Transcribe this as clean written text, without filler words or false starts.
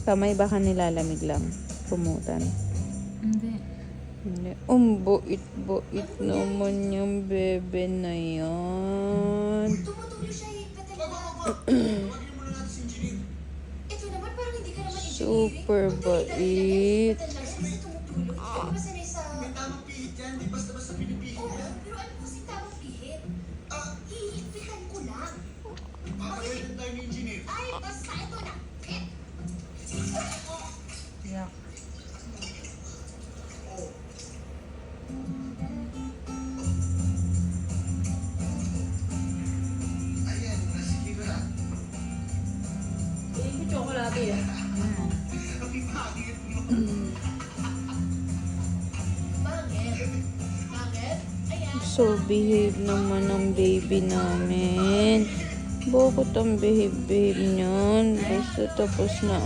Kamay baka nilalamig lang. Pumutan. Hindi. Hindi. Bait naman yung bebe na yan. Tumutulo siya eh. Ito naman parang hindi ka naman Super bait. Tumutulo. Hindi ka ba sanay sa... May tamang pihit yan, di basta-basta pinipihit Oo, yan. pero ano kasi tamang pihit? Hihigpitan ko lang. Papagalitan tayo ni engineer. Ay, basta ito na. Hit! Yak. Ayan, nasikira. Hindi ko chocolate yan. Ang pangit mo. Bakit? Bakit? Ayan. So behave naman ang baby namin. Bakit ang behave niyan? Basta tapos na